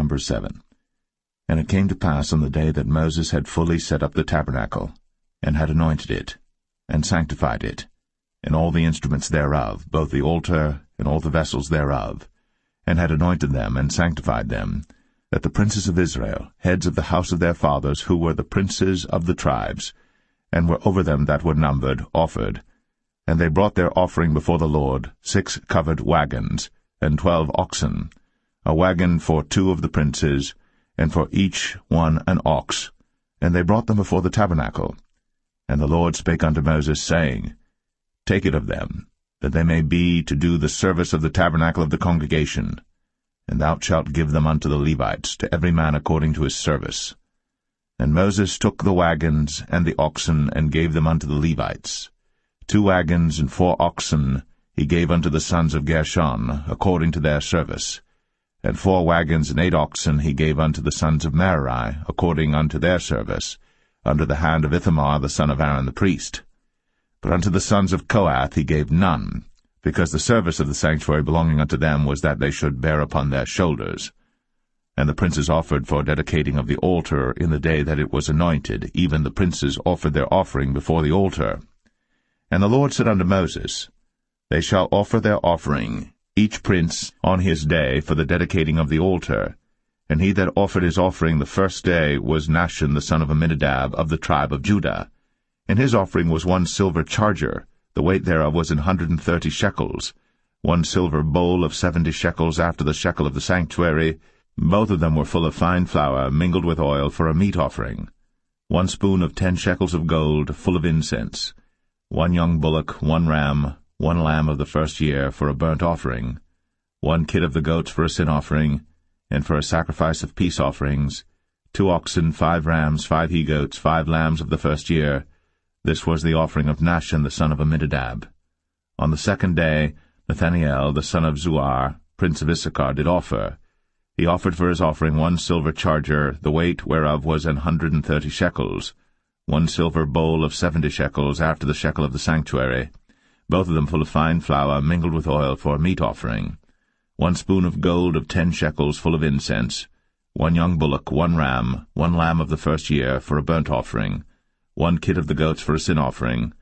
Number 7. And it came to pass on the day that Moses had fully set up the tabernacle, and had anointed it, and sanctified it, and all the instruments thereof, both the altar and all the vessels thereof, and had anointed them and sanctified them, that the princes of Israel, heads of the house of their fathers, who were the princes of the tribes, and were over them that were numbered, offered. And they brought their offering before the Lord, 6 covered wagons, and 12 oxen, a wagon for 2 of the princes, and for each one an ox. And they brought them before the tabernacle. And the Lord spake unto Moses, saying, Take it of them, that they may be to do the service of the tabernacle of the congregation, and thou shalt give them unto the Levites, to every man according to his service. And Moses took the wagons and the oxen, and gave them unto the Levites. 2 wagons and 4 oxen he gave unto the sons of Gershon, according to their service. And 4 wagons and 8 oxen he gave unto the sons of Merari, according unto their service, under the hand of Ithamar the son of Aaron the priest. But unto the sons of Kohath he gave none, because the service of the sanctuary belonging unto them was that they should bear upon their shoulders. And the princes offered for dedicating of the altar in the day that it was anointed, even the princes offered their offering before the altar. And the Lord said unto Moses, They shall offer their offering, each prince on his day, for the dedicating of the altar. And he that offered his offering the first day was Nahshon the son of Amminadab of the tribe of Judah. And his offering was 1 silver charger, the weight thereof was 130 shekels, 1 silver bowl of 70 shekels after the shekel of the sanctuary. Both of them were full of fine flour, mingled with oil, for a meat offering. 1 spoon of 10 shekels of gold, full of incense. 1 young bullock, 1 ram, 1 lamb of the first year, for a burnt offering. 1 kid of the goats for a sin offering, and for a sacrifice of peace offerings. 2 oxen, 5 rams, 5 he-goats, 5 lambs of the first year. This was the offering of Nahshon the son of Amminadab. On the 2nd day, Nathaniel the son of Zuar, prince of Issachar, did offer. He offered for his offering 1 silver charger, the weight whereof was 130 shekels, 1 silver bowl of 70 shekels after the shekel of the sanctuary, both of them full of fine flour, mingled with oil, for a meat offering. 1 spoon of gold of 10 shekels, full of incense. 1 young bullock, 1 ram, 1 lamb of the first year, for a burnt offering. 1 kid of the goats for a sin offering.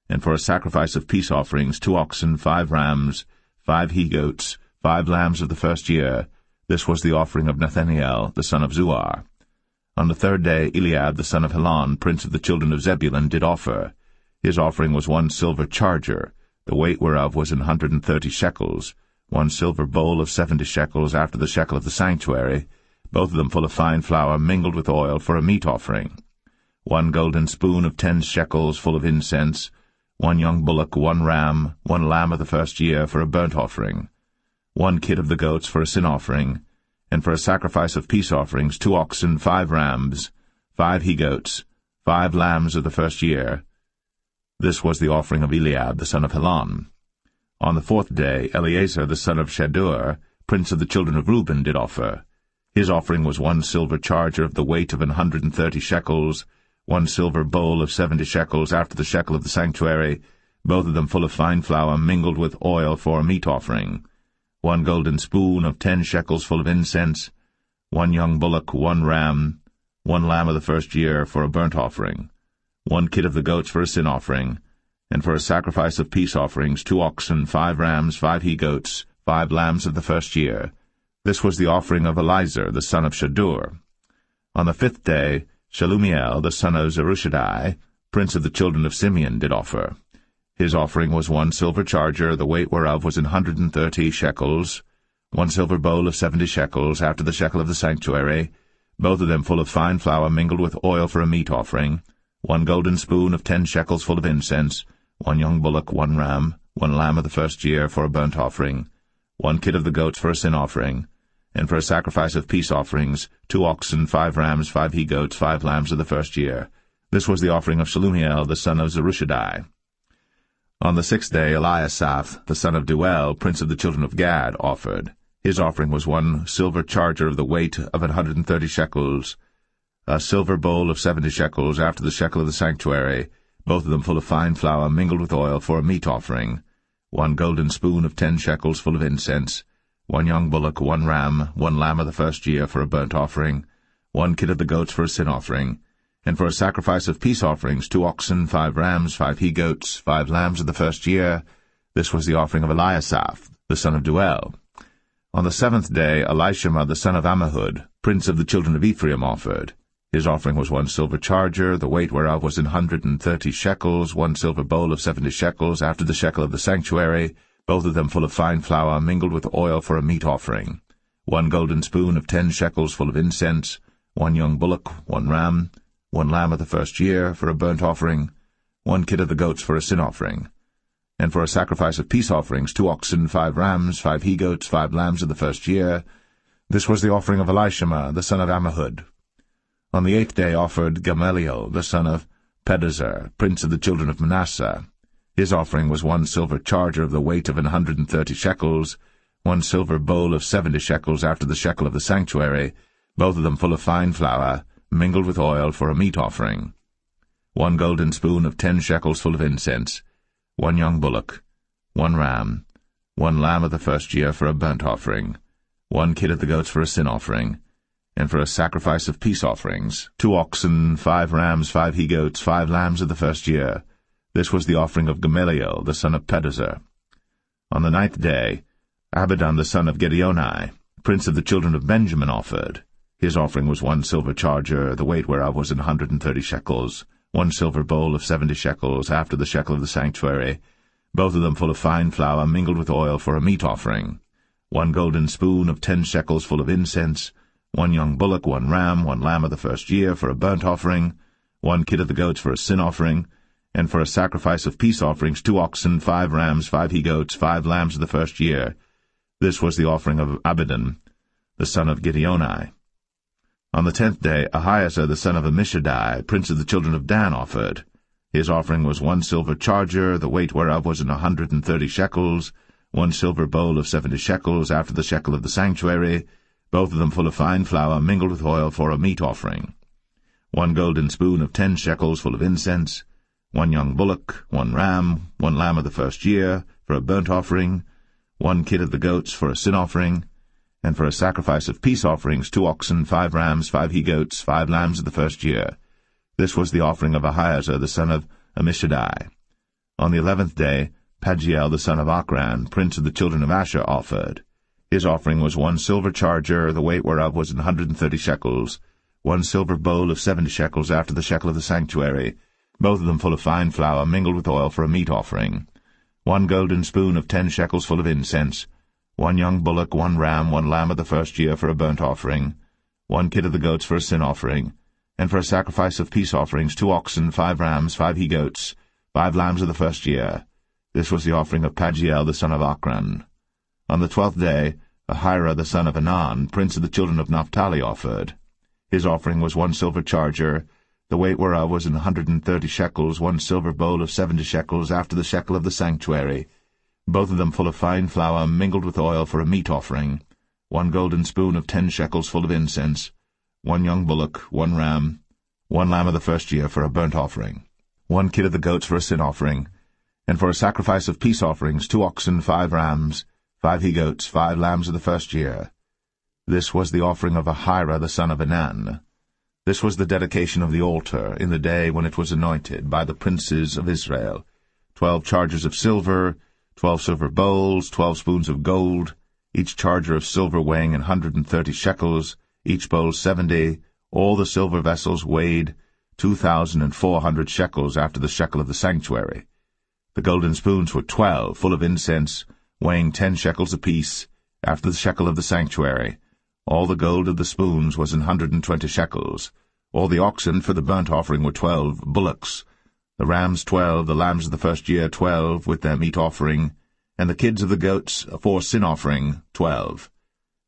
And for a sacrifice of peace offerings, 2 oxen, 5 rams, 5 he-goats, 5 lambs of the first year. This was the offering of Nathaniel the son of Zuar. On the 3rd day Eliab the son of Helon, prince of the children of Zebulun, did offer. His offering was 1 silver charger, the weight whereof was 130 shekels, 1 silver bowl of 70 shekels after the shekel of the sanctuary, both of them full of fine flour, mingled with oil, for a meat offering. 1 golden spoon of 10 shekels, full of incense. 1 young bullock, 1 ram, 1 lamb of the first year, for a burnt offering. 1 kid of the goats for a sin offering, and for a sacrifice of peace offerings, 2 oxen, 5 rams, 5 he-goats, 5 lambs of the first year. This was the offering of Eliab the son of Helon. On the 4th day Eleazar the son of Shadur, prince of the children of Reuben, did offer. His offering was 1 silver charger of the weight of 130 shekels, 1 silver bowl of 70 shekels after the shekel of the sanctuary, both of them full of fine flour, mingled with oil, for a meat offering. 1 golden spoon of 10 shekels, full of incense. 1 young bullock, 1 ram, 1 lamb of the first year, for a burnt offering. 1 kid of the goats for a sin offering. And for a sacrifice of peace offerings, 2 oxen, 5 rams, 5 he-goats, 5 lambs of the first year. This was the offering of Elizur the son of Shadur. On the 5th day Shelumiel the son of Zerushadai, prince of the children of Simeon, did offer. His offering was 1 silver charger, the weight whereof was 130 shekels, 1 silver bowl of 70 shekels after the shekel of the sanctuary, both of them full of fine flour, mingled with oil, for a meat offering. 1 golden spoon of 10 shekels, full of incense. 1 young bullock, 1 ram, 1 lamb of the first year, for a burnt offering. 1 kid of the goats for a sin offering. And for a sacrifice of peace offerings, 2 oxen, 5 rams, 5 he-goats, 5 lambs of the first year. This was the offering of Shelumiel the son of Zerushadai. On the 6th day Eliasaph the son of Deuel, prince of the children of Gad, offered. His offering was 1 silver charger of the weight of 130 shekels, a silver bowl of 70 shekels after the shekel of the sanctuary, both of them full of fine flour, mingled with oil, for a meat offering. 1 golden spoon of 10 shekels, full of incense. one young bullock, 1 ram, 1 lamb of the first year for a burnt offering, 1 kid of the goats for a sin offering, and for a sacrifice of peace offerings, 2 oxen, 5 rams, 5 he-goats, 5 lambs of the first year. This was the offering of Eliasaph, the son of Duel. On the 7th day Elishama the son of Ammihud, prince of the children of Ephraim, offered. His offering was 1 silver charger, the weight whereof was 130 shekels, 1 silver bowl of 70 shekels, after the shekel of the sanctuary, both of them full of fine flour, mingled with oil for a meat offering, 1 golden spoon of 10 shekels full of incense, 1 young bullock, 1 ram, 1 lamb of the first year for a burnt offering, 1 kid of the goats for a sin offering, and for a sacrifice of peace offerings, 2 oxen, 5 rams, 5 he-goats, 5 lambs of the first year. This was the offering of Elishama the son of Ammihud. On the 8th day offered Gamaliel the son of Pedahzur, prince of the children of Manasseh. His offering was 1 silver charger of the weight of 130 shekels, 1 silver bowl of 70 shekels after the shekel of the sanctuary, both of them full of fine flour, mingled with oil for a meat offering, 1 golden spoon of 10 shekels full of incense, 1 young bullock, 1 ram, 1 lamb of the first year for a burnt offering, 1 kid of the goats for a sin offering, and for a sacrifice of peace offerings, 2 oxen, 5 rams, 5 he-goats, 5 lambs of the first year. This was the offering of Gamaliel the son of Pedahzur. On the 9th day Abidan the son of Gideoni, prince of the children of Benjamin, offered. His offering was 1 silver charger, the weight whereof was 130 shekels, 1 silver bowl of 70 shekels, after the shekel of the sanctuary, both of them full of fine flour, mingled with oil for a meat offering, 1 golden spoon of 10 shekels full of incense, 1 young bullock, 1 ram, 1 lamb of the first year for a burnt offering, 1 kid of the goats for a sin offering, and for a sacrifice of peace offerings, 2 oxen, 5 rams, 5 he-goats, 5 lambs of the first year. This was the offering of Abidan, the son of Gideoni. On the 10th day Ahiezer the son of Ammishaddai, prince of the children of Dan, offered. His offering was 1 silver charger, the weight whereof was 130 shekels, 1 silver bowl of 70 shekels, after the shekel of the sanctuary, both of them full of fine flour, mingled with oil for a meat offering, 1 golden spoon of 10 shekels full of incense, 1 young bullock, 1 ram, 1 lamb of the first year for a burnt offering, 1 kid of the goats for a sin offering, and for a sacrifice of peace offerings, 2 oxen, 5 rams, 5 he-goats, 5 lambs of the first year. This was the offering of Ahiezer the son of Ammishaddai. On the 11th day Pagiel the son of Ochran, prince of the children of Asher, offered. His offering was 1 silver charger, the weight whereof was 130 shekels, 1 silver bowl of 70 shekels after the shekel of the sanctuary, both of them full of fine flour, mingled with oil for a meat offering, 1 golden spoon of 10 shekels full of incense, 1 young bullock, 1 ram, 1 lamb of the first year for a burnt offering, 1 kid of the goats for a sin offering, and for a sacrifice of peace offerings, 2 oxen, 5 rams, 5 he-goats, 5 lambs of the first year. This was the offering of Pagiel the son of Ochran. On the 12th day Ahira the son of Anan, prince of the children of Naphtali, offered. His offering was 1 silver charger, the weight whereof was 130 shekels, 1 silver bowl of 70 shekels after the shekel of the sanctuary, both of them full of fine flour, mingled with oil for a meat offering, 1 golden spoon of 10 shekels full of incense, 1 young bullock, 1 ram, 1 lamb of the first year for a burnt offering, 1 kid of the goats for a sin offering, and for a sacrifice of peace offerings, 2 oxen, 5 rams, 5 he-goats, 5 lambs of the first year. This was the offering of Ahira the son of Anan. This was the dedication of the altar in the day when it was anointed by the princes of Israel, 12 chargers of silver, 12 silver bowls, 12 spoons of gold, each charger of silver weighing 130 shekels, each bowl 70, all the silver vessels weighed 2,400 shekels after the shekel of the sanctuary. The golden spoons were 12, full of incense, weighing 10 shekels apiece, after the shekel of the sanctuary. All the gold of the spoons was 120 shekels. All the oxen for the burnt offering were 12 bullocks, the rams 12, the lambs of the first year 12, with their meat offering, and the kids of the goats for sin offering 12.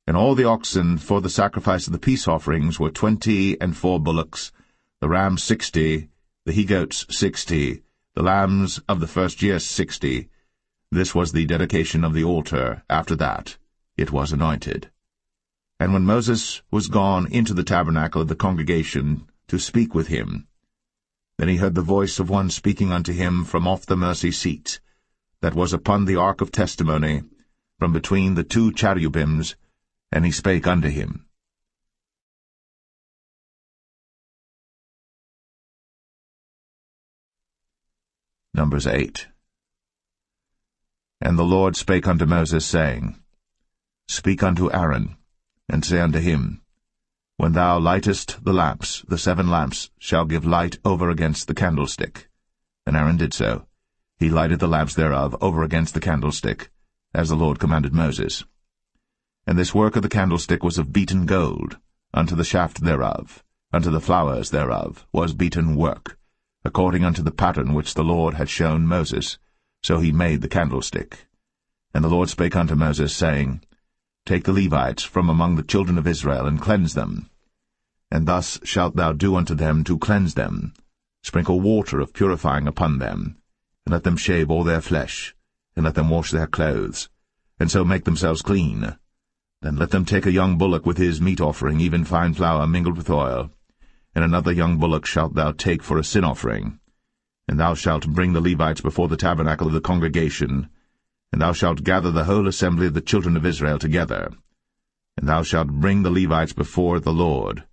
And all the oxen for the sacrifice of the peace offerings were 20 and 4 bullocks, the rams 60, the he-goats 60, the lambs of the first year 60. This was the dedication of the altar. After that it was anointed. And when Moses was gone into the tabernacle of the congregation to speak with him, then he heard the voice of one speaking unto him from off the mercy seat, that was upon the ark of testimony, from between the two cherubims, and he spake unto him. Numbers 8. And the Lord spake unto Moses, saying, Speak unto Aaron, and say unto him, When thou lightest the lamps, the 7 lamps shall give light over against the candlestick. And Aaron did so. He lighted the lamps thereof over against the candlestick, as the Lord commanded Moses. And this work of the candlestick was of beaten gold, unto the shaft thereof, unto the flowers thereof was beaten work, according unto the pattern which the Lord had shown Moses. So he made the candlestick. And the Lord spake unto Moses, saying, Take the Levites from among the children of Israel, and cleanse them. And thus shalt thou do unto them to cleanse them. Sprinkle water of purifying upon them, and let them shave all their flesh, and let them wash their clothes, and so make themselves clean. Then let them take a young bullock with his meat offering, even fine flour mingled with oil, and another young bullock shalt thou take for a sin offering. And thou shalt bring the Levites before the tabernacle of the congregation, and thou shalt gather the whole assembly of the children of Israel together. And thou shalt bring the Levites before the Lord,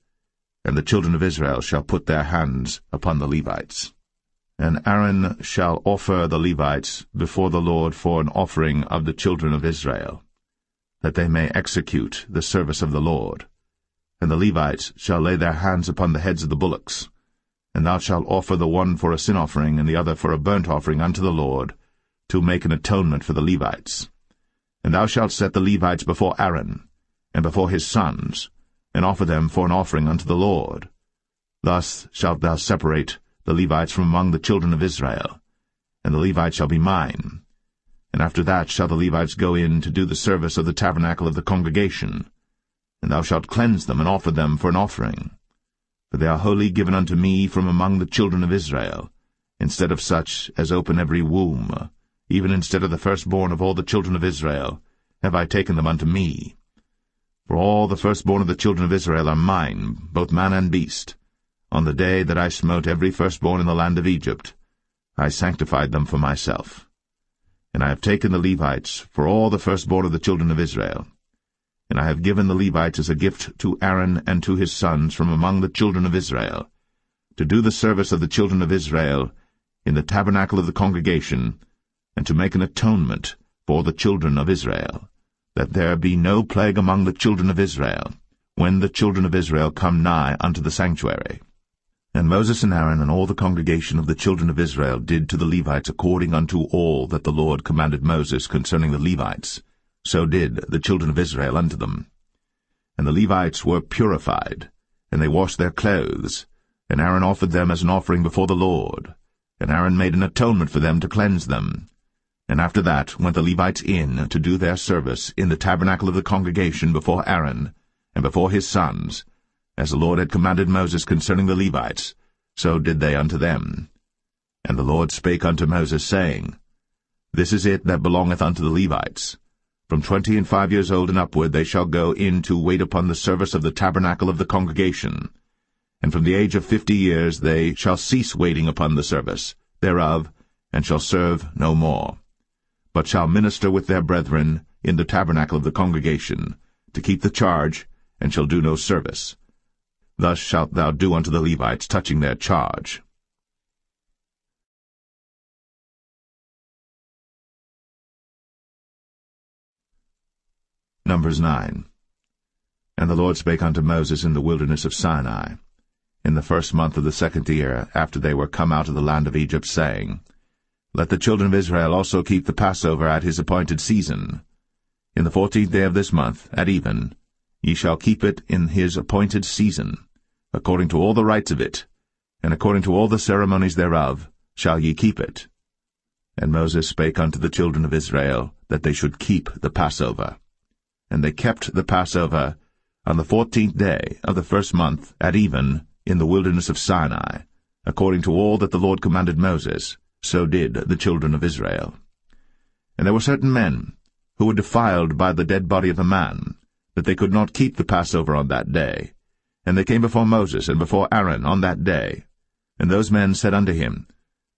and the children of Israel shall put their hands upon the Levites. And Aaron shall offer the Levites before the Lord for an offering of the children of Israel, that they may execute the service of the Lord. And the Levites shall lay their hands upon the heads of the bullocks. And thou shalt offer the one for a sin offering, and the other for a burnt offering unto the Lord, to make an atonement for the Levites. And thou shalt set the Levites before Aaron, and before his sons, and offer them for an offering unto the Lord. Thus shalt thou separate the Levites from among the children of Israel, and the Levites shall be mine. And after that shall the Levites go in to do the service of the tabernacle of the congregation. And thou shalt cleanse them, and offer them for an offering. For they are wholly given unto me from among the children of Israel, instead of such as open every womb, even instead of the firstborn of all the children of Israel, have I taken them unto me. For all the firstborn of the children of Israel are mine, both man and beast. On the day that I smote every firstborn in the land of Egypt, I sanctified them for myself. And I have taken the Levites for all the firstborn of the children of Israel. And I have given the Levites as a gift to Aaron and to his sons from among the children of Israel, to do the service of the children of Israel in the tabernacle of the congregation, and to make an atonement for the children of Israel, that there be no plague among the children of Israel, when the children of Israel come nigh unto the sanctuary. And Moses and Aaron and all the congregation of the children of Israel did to the Levites according unto all that the Lord commanded Moses concerning the Levites. So did the children of Israel unto them. And the Levites were purified, and they washed their clothes, and Aaron offered them as an offering before the Lord. And Aaron made an atonement for them to cleanse them. And after that went the Levites in to do their service in the tabernacle of the congregation before Aaron, and before his sons. As the Lord had commanded Moses concerning the Levites, so did they unto them. And the Lord spake unto Moses, saying, This is it that belongeth unto the Levites. From 25 years old and upward they shall go in to wait upon the service of the tabernacle of the congregation. And from the age of 50 years they shall cease waiting upon the service thereof, and shall serve no more, but shall minister with their brethren in the tabernacle of the congregation, to keep the charge, and shall do no service. Thus shalt thou do unto the Levites touching their charge. Numbers 9. And the Lord spake unto Moses in the wilderness of Sinai, in the first month of the 2nd year, after they were come out of the land of Egypt, saying, Let the children of Israel also keep the Passover at his appointed season. In the 14th day of this month, at even, ye shall keep it in his appointed season, according to all the rites of it, and according to all the ceremonies thereof shall ye keep it. And Moses spake unto the children of Israel, that they should keep the Passover. And they kept the Passover on the 14th day of the first month at even in the wilderness of Sinai, according to all that the Lord commanded Moses, so did the children of Israel. And there were certain men who were defiled by the dead body of a man, that they could not keep the Passover on that day. And they came before Moses and before Aaron on that day. And those men said unto him,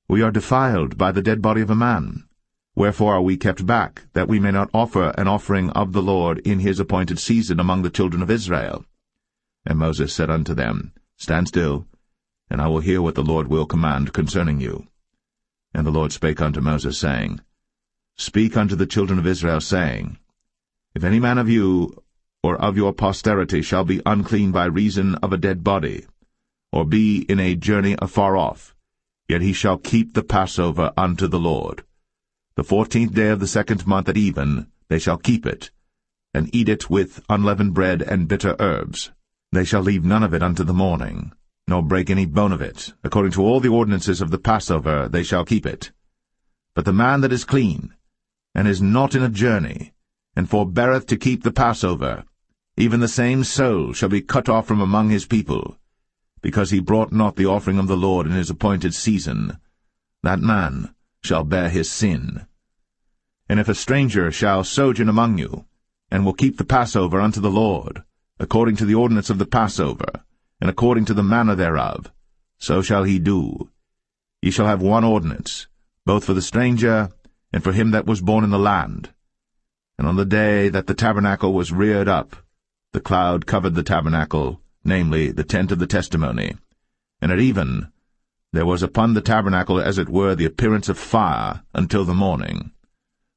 We are defiled by the dead body of a man. Wherefore are we kept back, that we may not offer an offering of the Lord in his appointed season among the children of Israel? And Moses said unto them, Stand still, and I will hear what the Lord will command concerning you. And the Lord spake unto Moses, saying, Speak unto the children of Israel, saying, If any man of you or of your posterity shall be unclean by reason of a dead body, or be in a journey afar off, yet he shall keep the Passover unto the Lord. The 14th day of the 2nd month at even they shall keep it, and eat it with unleavened bread and bitter herbs. They shall leave none of it unto the morning, nor break any bone of it. According to all the ordinances of the Passover they shall keep it. But the man that is clean, and is not in a journey, and forbeareth to keep the Passover, even the same soul shall be cut off from among his people, because he brought not the offering of the Lord in his appointed season. That man shall bear his sin. And if a stranger shall sojourn among you, and will keep the Passover unto the Lord, according to the ordinance of the Passover, and according to the manner thereof, so shall he do. Ye shall have one ordinance, both for the stranger and for him that was born in the land. And on the day that the tabernacle was reared up, the cloud covered the tabernacle, namely, the tent of the testimony. And at even there was upon the tabernacle as it were the appearance of fire until the morning.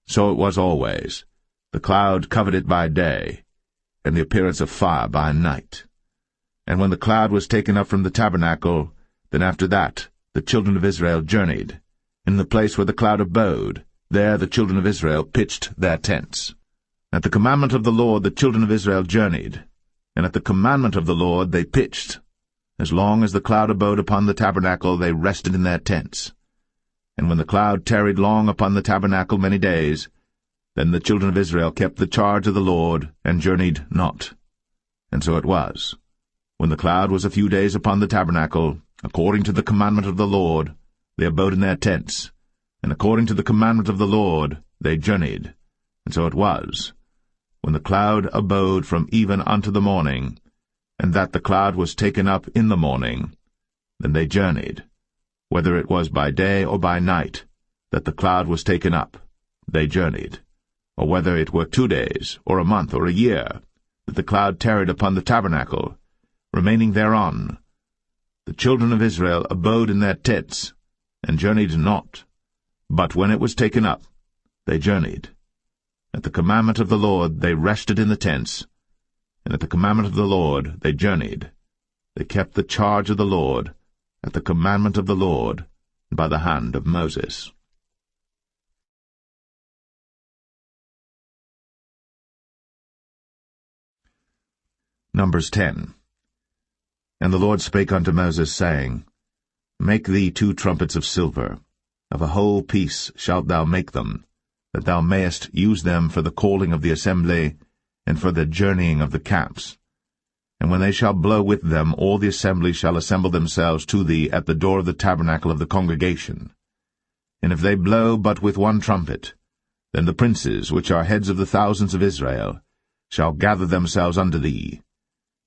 So it was always. The cloud covered it by day, and the appearance of fire by night. And when the cloud was taken up from the tabernacle, then after that the children of Israel journeyed. In the place where the cloud abode, there the children of Israel pitched their tents. At the commandment of the Lord the children of Israel journeyed, and at the commandment of the Lord they pitched. As long as the cloud abode upon the tabernacle they rested in their tents. And when the cloud tarried long upon the tabernacle many days, then the children of Israel kept the charge of the Lord, and journeyed not. And so it was, when the cloud was a few days upon the tabernacle, according to the commandment of the Lord, they abode in their tents, and according to the commandment of the Lord they journeyed. And so it was, when the cloud abode from even unto the morning, and that the cloud was taken up in the morning, then they journeyed. Whether it was by day or by night that the cloud was taken up, they journeyed. Or whether it were 2 days, or a month, or a year, that the cloud tarried upon the tabernacle, remaining thereon, the children of Israel abode in their tents, and journeyed not. But when it was taken up, they journeyed. At the commandment of the Lord they rested in the tents, and at the commandment of the Lord they journeyed. They kept the charge of the Lord, at the commandment of the Lord, by the hand of Moses. Numbers 10. And the Lord spake unto Moses, saying, Make thee 2 trumpets of silver, of a whole piece shalt thou make them, that thou mayest use them for the calling of the assembly, and for the journeying of the camps. And when they shall blow with them, all the assembly shall assemble themselves to thee at the door of the tabernacle of the congregation. And if they blow but with 1 trumpet, then the princes, which are heads of the thousands of Israel, shall gather themselves unto thee.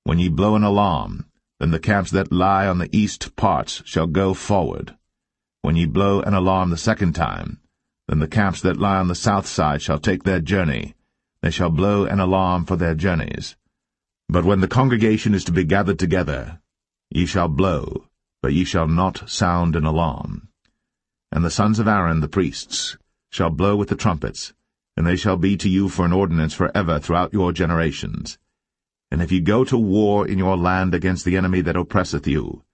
When ye blow an alarm, then the camps that lie on the east parts shall go forward. When ye blow an alarm the 2nd time, then the camps that lie on the south side shall take their journey. They shall blow an alarm for their journeys. But when the congregation is to be gathered together, ye shall blow, but ye shall not sound an alarm. And the sons of Aaron the priests shall blow with the trumpets, and they shall be to you for an ordinance forever throughout your generations. And if ye go to war in your land against the enemy that oppresseth you,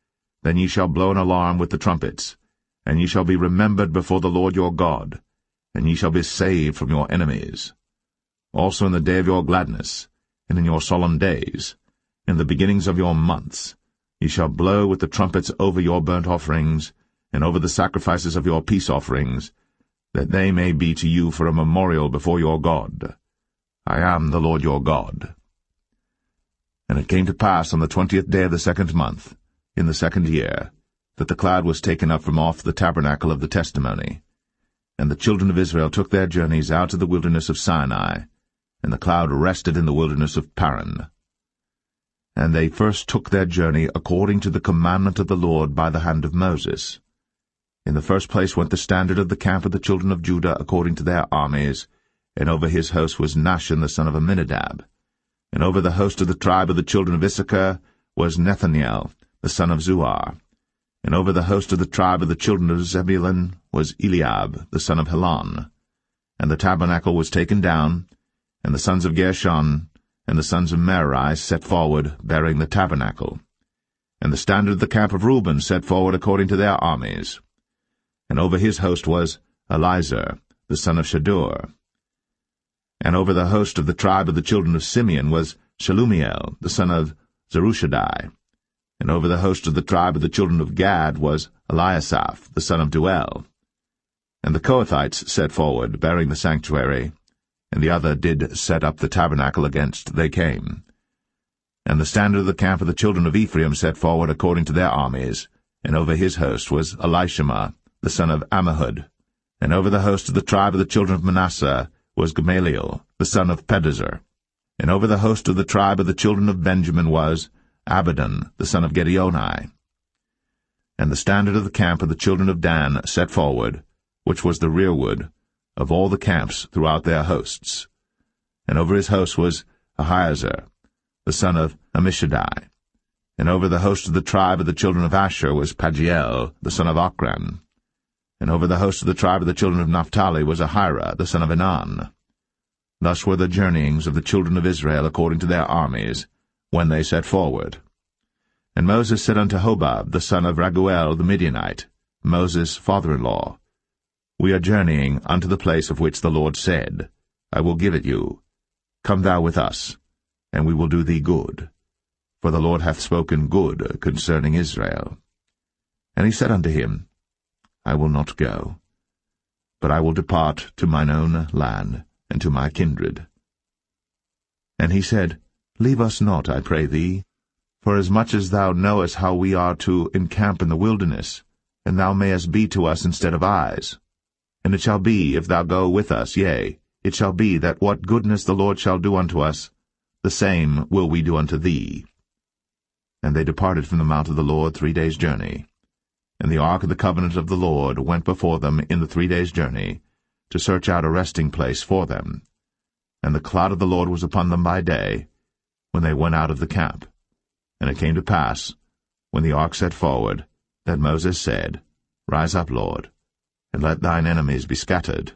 then ye shall blow an alarm with the trumpets, and ye shall be remembered before the Lord your God, and ye shall be saved from your enemies. Also in the day of your gladness, and in your solemn days, in the beginnings of your months, ye shall blow with the trumpets over your burnt offerings, and over the sacrifices of your peace offerings, that they may be to you for a memorial before your God. I am the Lord your God. And it came to pass on the 20th day of the 2nd month, in the 2nd year, that the cloud was taken up from off the tabernacle of the testimony. And the children of Israel took their journeys out of the wilderness of Sinai, and the cloud rested in the wilderness of Paran. And they first took their journey according to the commandment of the Lord by the hand of Moses. In the first place went the standard of the camp of the children of Judah according to their armies, and over his host was Nahshon the son of Amminadab. And over the host of the tribe of the children of Issachar was Nethaniel the son of Zuar. And over the host of the tribe of the children of Zebulun was Eliab the son of Helon. And the tabernacle was taken down, and the sons of Gershon and the sons of Merari set forward, bearing the tabernacle. And the standard of the camp of Reuben set forward according to their armies. And over his host was Elizur the son of Shadur. And over the host of the tribe of the children of Simeon was Shelumiel the son of Zerushadai. And over the host of the tribe of the children of Gad was Eliasaph the son of Duel. And the Kohathites set forward, bearing the sanctuary, and the other did set up the tabernacle against they came. And the standard of the camp of the children of Ephraim set forward according to their armies, and over his host was Elishama the son of Ammihud. And over the host of the tribe of the children of Manasseh was Gamaliel the son of Pedazur. And over the host of the tribe of the children of Benjamin was Abidan the son of Gideoni. And the standard of the camp of the children of Dan set forward, which was the rearward of all the camps throughout their hosts. And over his host was Ahiezer the son of Ammishaddai. And over the host of the tribe of the children of Asher was Pagiel the son of Ochran. And over the host of the tribe of the children of Naphtali was Ahira the son of Enan. Thus were the journeyings of the children of Israel according to their armies, when they set forward. And Moses said unto Hobab the son of Raguel the Midianite, Moses' father-in-law, We are journeying unto the place of which the Lord said, I will give it you. Come thou with us, and we will do thee good. For the Lord hath spoken good concerning Israel. And he said unto him, I will not go, but I will depart to mine own land, and to my kindred. And he said, Leave us not, I pray thee, for as much as thou knowest how we are to encamp in the wilderness, and thou mayest be to us instead of eyes. And it shall be, if thou go with us, yea, it shall be that what goodness the Lord shall do unto us, the same will we do unto thee. And they departed from the mount of the Lord 3 days' journey. And the ark of the covenant of the Lord went before them in the 3 days' journey, to search out a resting place for them. And the cloud of the Lord was upon them by day, when they went out of the camp. And it came to pass, when the ark set forward, that Moses said, Rise up, Lord, and let thine enemies be scattered,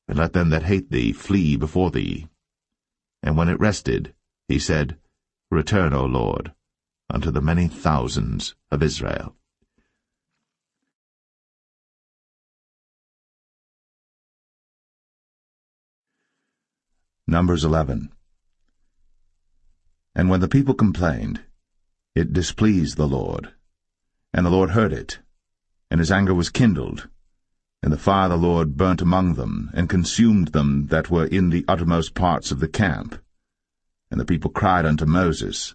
and let them that hate thee flee before thee. And when it rested, he said, Return, O Lord, unto the many thousands of Israel. Numbers 11. And when the people complained, it displeased the Lord. And the Lord heard it, and his anger was kindled. And the fire of the Lord burnt among them, and consumed them that were in the uttermost parts of the camp. And the people cried unto Moses.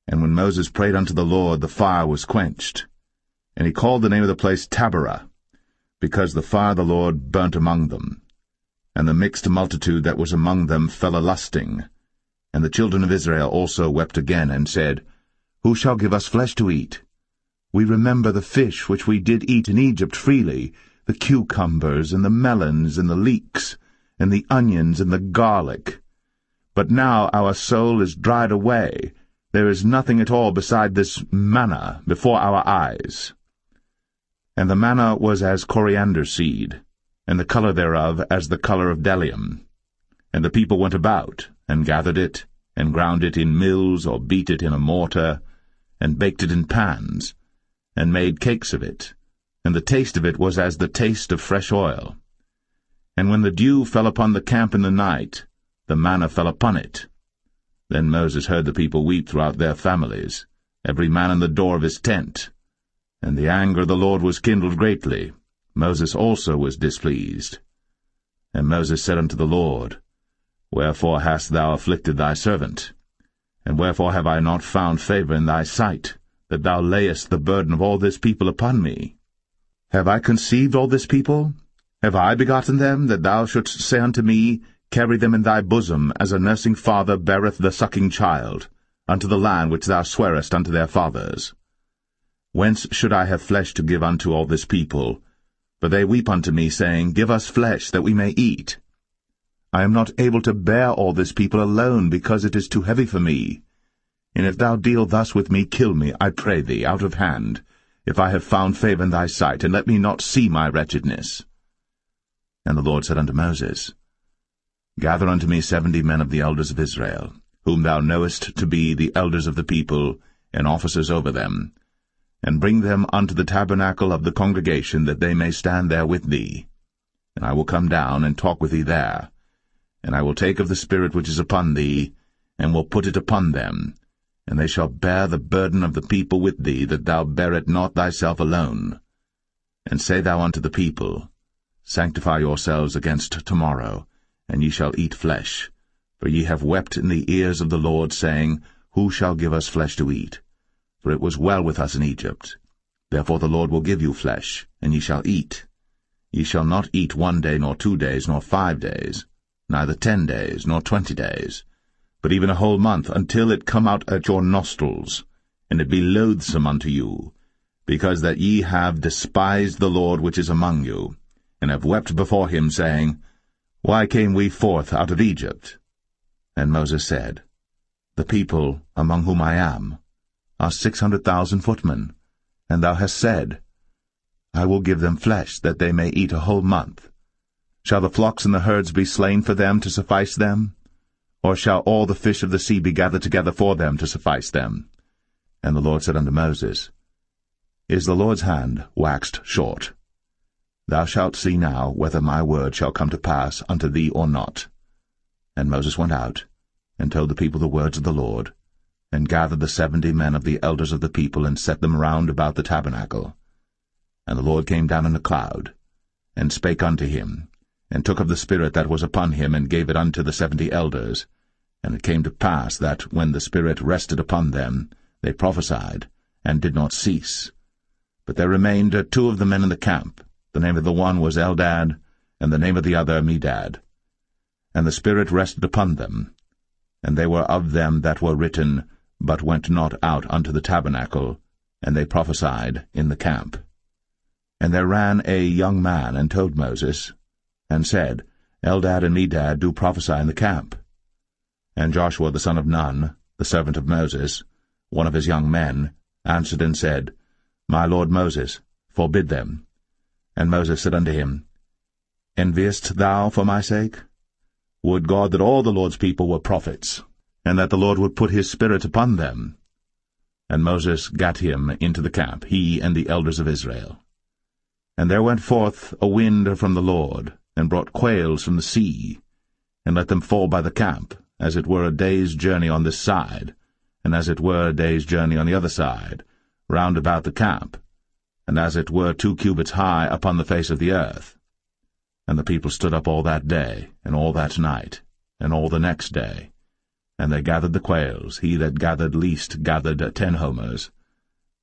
And when Moses prayed unto the Lord, the fire was quenched. And he called the name of the place Taberah, because the fire of the Lord burnt among them. And the mixed multitude that was among them fell a-lusting. And the children of Israel also wept again, and said, Who shall give us flesh to eat? We remember the fish which we did eat in Egypt freely, the cucumbers, and the melons, and the leeks, and the onions, and the garlic. But now our soul is dried away. There is nothing at all beside this manna before our eyes. And the manna was as coriander seed, and the color thereof as the color of bdellium. And the people went about, and gathered it, and ground it in mills, or beat it in a mortar, and baked it in pans, and made cakes of it. And the taste of it was as the taste of fresh oil. And when the dew fell upon the camp in the night, the manna fell upon it. Then Moses heard the people weep throughout their families, every man in the door of his tent. And the anger of the Lord was kindled greatly. Moses also was displeased. And Moses said unto the Lord, Wherefore hast thou afflicted thy servant? And wherefore have I not found favor in thy sight, that thou layest the burden of all this people upon me? Have I conceived all this people? Have I begotten them, that thou shouldst say unto me, Carry them in thy bosom, as a nursing father beareth the sucking child, unto the land which thou swarest unto their fathers? Whence should I have flesh to give unto all this people, For they weep unto me, saying, Give us flesh, that we may eat. I am not able to bear all this people alone, because it is too heavy for me. And if thou deal thus with me, kill me, I pray thee, out of hand, if I have found favour in thy sight, and let me not see my wretchedness. And the Lord said unto Moses, Gather unto me 70 men of the elders of Israel, whom thou knowest to be the elders of the people, and officers over them, and bring them unto the tabernacle of the congregation, that they may stand there with thee. And I will come down and talk with thee there. And I will take of the Spirit which is upon thee, and will put it upon them, and they shall bear the burden of the people with thee, that thou bear it not thyself alone. And say thou unto the people, Sanctify yourselves against tomorrow, and ye shall eat flesh. For ye have wept in the ears of the Lord, saying, Who shall give us flesh to eat? For it was well with us in Egypt. Therefore the Lord will give you flesh, and ye shall eat. Ye shall not eat 1 day, nor 2 days, nor 5 days, neither 10 days, nor 20 days, but even a whole month, until it come out at your nostrils, and it be loathsome unto you, because that ye have despised the Lord which is among you, and have wept before him, saying, Why came we forth out of Egypt? And Moses said, The people, among whom I am, are 600,000 footmen, and thou hast said, I will give them flesh, that they may eat a whole month. Shall the flocks and the herds be slain for them to suffice them? Or shall all the fish of the sea be gathered together for them to suffice them? And the Lord said unto Moses, Is the Lord's hand waxed short? Thou shalt see now whether my word shall come to pass unto thee or not. And Moses went out, and told the people the words of the Lord, and gathered the 70 men of the elders of the people, and set them round about the tabernacle. And the Lord came down in a cloud, and spake unto him, and took of the Spirit that was upon him, and gave it unto the 70 elders. And it came to pass that, when the Spirit rested upon them, they prophesied, and did not cease. But there remained 2 of the men in the camp. The name of the one was Eldad, and the name of the other Medad. And the Spirit rested upon them, and they were of them that were written, but went not out unto the tabernacle, and they prophesied in the camp. And there ran a young man, and told Moses, and said, Eldad and Medad do prophesy in the camp. And Joshua the son of Nun, the servant of Moses, one of his young men, answered and said, My lord Moses, forbid them. And Moses said unto him, Enviest thou for my sake? Would God that all the Lord's people were prophets, and that the Lord would put his Spirit upon them. And Moses gat him into the camp, he and the elders of Israel. And there went forth a wind from the Lord, and brought quails from the sea, and let them fall by the camp, as it were a day's journey on this side, and as it were a day's journey on the other side, round about the camp, and as it were 2 cubits high upon the face of the earth. And the people stood up all that day, and all that night, and all the next day, and they gathered the quails. He that gathered least gathered 10 homers,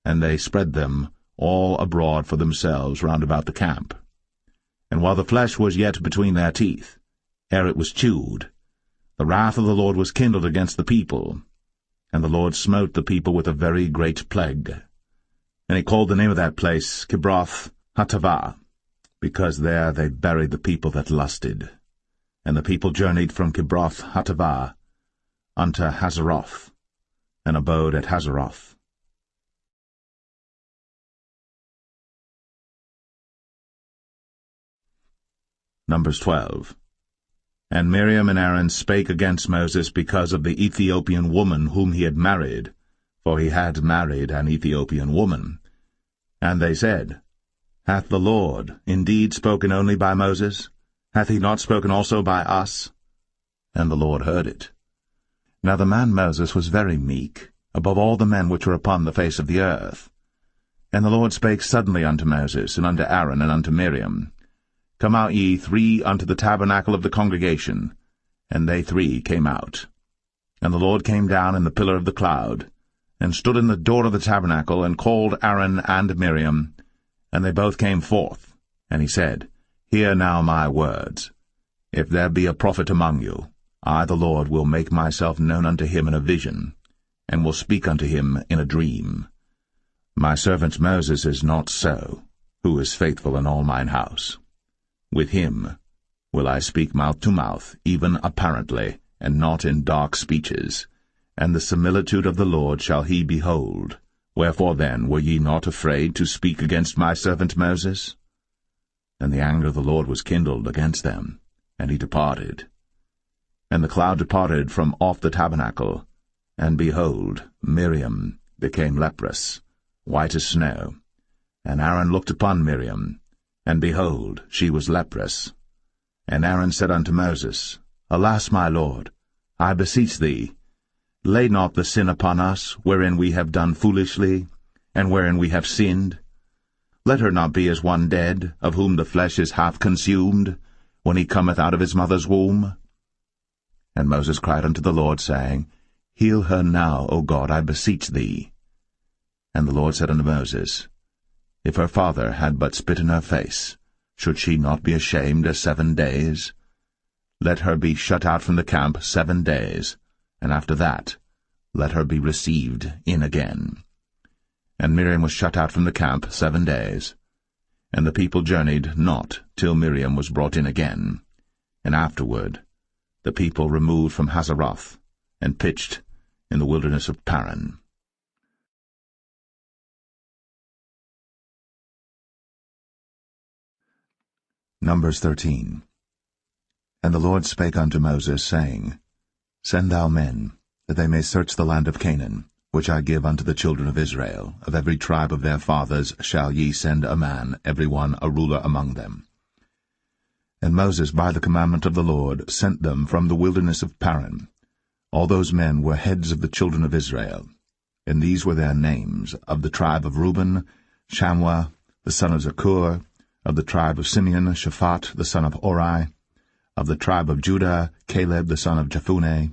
and they spread them all abroad for themselves round about the camp. And while the flesh was yet between their teeth, ere it was chewed, the wrath of the Lord was kindled against the people, and the Lord smote the people with a very great plague. And he called the name of that place Kibroth Hattaavah, because there they buried the people that lusted. And the people journeyed from Kibroth Hattaavah unto Hazeroth, and abode at Hazeroth. Numbers 12. And Miriam and Aaron spake against Moses because of the Ethiopian woman whom he had married, for he had married an Ethiopian woman. And they said, Hath the Lord indeed spoken only by Moses? Hath he not spoken also by us? And the Lord heard it. Now the man Moses was very meek, above all the men which were upon the face of the earth. And the Lord spake suddenly unto Moses, and unto Aaron, and unto Miriam, Come out ye 3 unto the tabernacle of the congregation. And they 3 came out. And the Lord came down in the pillar of the cloud, and stood in the door of the tabernacle, and called Aaron and Miriam, and they both came forth. And he said, Hear now my words. If there be a prophet among you, I the Lord will make myself known unto him in a vision, and will speak unto him in a dream. My servant Moses is not so, who is faithful in all mine house. With him will I speak mouth to mouth, even apparently, and not in dark speeches. And the similitude of the Lord shall he behold. Wherefore then were ye not afraid to speak against my servant Moses? And the anger of the Lord was kindled against them, and he departed. And the cloud departed from off the tabernacle, and behold, Miriam became leprous, white as snow. And Aaron looked upon Miriam, and behold, she was leprous. And Aaron said unto Moses, Alas, my Lord, I beseech thee, lay not the sin upon us, wherein we have done foolishly, and wherein we have sinned. Let her not be as one dead, of whom the flesh is half consumed, when he cometh out of his mother's womb. And Moses cried unto the Lord, saying, Heal her now, O God, I beseech thee. And the Lord said unto Moses, If her father had but spit in her face, should she not be ashamed 7 days? Let her be shut out from the camp 7 days, and after that let her be received in again. And Miriam was shut out from the camp 7 days. And the people journeyed not till Miriam was brought in again. And afterward the people removed from Hazeroth, and pitched in the wilderness of Paran. Numbers 13. And the Lord spake unto Moses, saying, Send thou men, that they may search the land of Canaan, which I give unto the children of Israel. Of every tribe of their fathers shall ye send a man, every one a ruler among them. And Moses, by the commandment of the Lord, sent them from the wilderness of Paran. All those men were heads of the children of Israel. And these were their names: of the tribe of Reuben, Shammua, the son of Zakur; of the tribe of Simeon, Shaphat, the son of Ori; of the tribe of Judah, Caleb, the son of Jephunneh;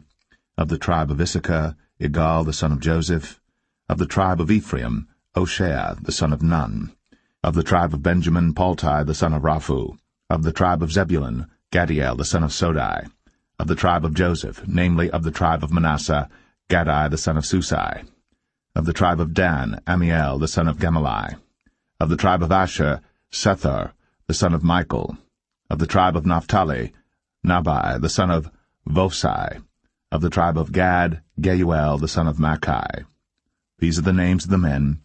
of the tribe of Issachar, Igal, the son of Joseph; of the tribe of Ephraim, Hoshea, the son of Nun; of the tribe of Benjamin, Palti, the son of Raphu; of the tribe of Zebulun, Gadiel, the son of Sodai; of the tribe of Joseph, namely of the tribe of Manasseh, Gadai, the son of Susai; of the tribe of Dan, Amiel, the son of Gemalli; of the tribe of Asher, Sethur, the son of Michael; of the tribe of Naphtali, Nabai, the son of Vosai; of the tribe of Gad, Geuel, the son of Machi. These are the names of the men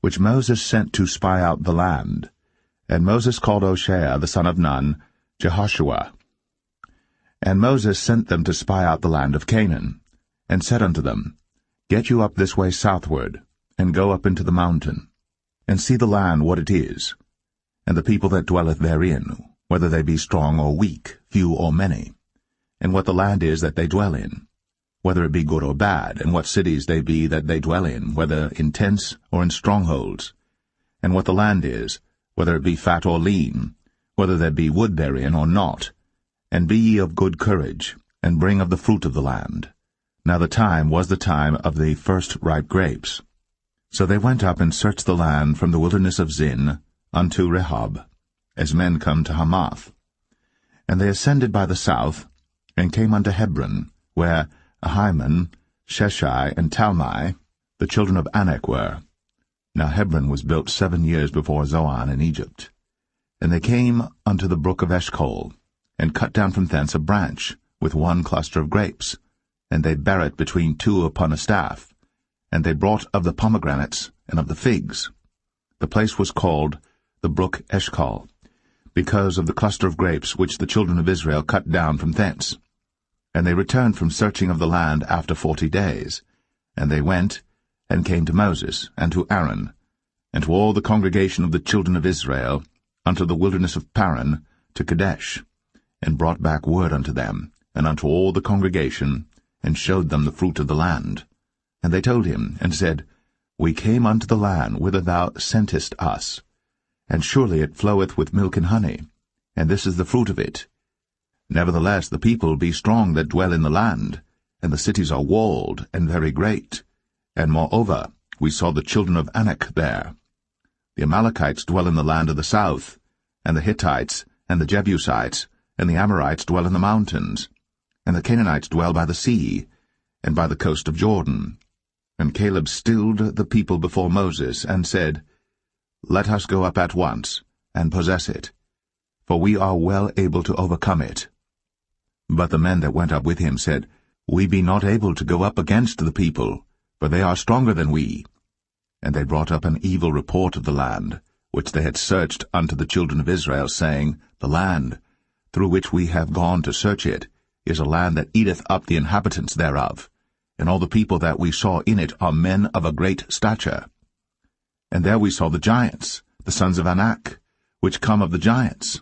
which Moses sent to spy out the land. And Moses called Hoshea, the son of Nun, Jehoshua. And Moses sent them to spy out the land of Canaan, and said unto them, Get you up this way southward, and go up into the mountain, and see the land what it is, and the people that dwelleth therein, whether they be strong or weak, few or many, and what the land is that they dwell in, whether it be good or bad, and what cities they be that they dwell in, whether in tents or in strongholds, and what the land is, whether it be fat or lean, whether there be wood therein or not. And be ye of good courage, and bring of the fruit of the land. Now the time was the time of the first ripe grapes. So they went up and searched the land from the wilderness of Zin unto Rehob, as men come to Hamath. And they ascended by the south, and came unto Hebron, where Ahiman, Sheshai, and Talmai, the children of Anak, were. Now Hebron was built 7 years before Zoan in Egypt. And they came unto the brook of Eshcol, and cut down from thence a branch, with one cluster of grapes, and they bare it between two upon a staff. And they brought of the pomegranates and of the figs. The place was called the brook Eshcol, because of the cluster of grapes which the children of Israel cut down from thence. And they returned from searching of the land after 40 days. And they went, and came to Moses, and to Aaron, and to all the congregation of the children of Israel, unto the wilderness of Paran, to Kadesh, and brought back word unto them, and unto all the congregation, and showed them the fruit of the land. And they told him, and said, We came unto the land whither thou sentest us, and surely it floweth with milk and honey, and this is the fruit of it. Nevertheless the people be strong that dwell in the land, and the cities are walled, and very great. And moreover, we saw the children of Anak there. The Amalekites dwell in the land of the south, and the Hittites, and the Jebusites, and the Amorites dwell in the mountains, and the Canaanites dwell by the sea, and by the coast of Jordan. And Caleb stilled the people before Moses, and said, Let us go up at once, and possess it, for we are well able to overcome it. But the men that went up with him said, We be not able to go up against the people, for they are stronger than we. And they brought up an evil report of the land, which they had searched unto the children of Israel, saying, The land, through which we have gone to search it, is a land that eateth up the inhabitants thereof, and all the people that we saw in it are men of a great stature. And there we saw the giants, the sons of Anak, which come of the giants.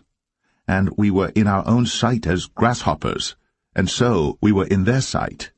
And we were in our own sight as grasshoppers, and so we were in their sight.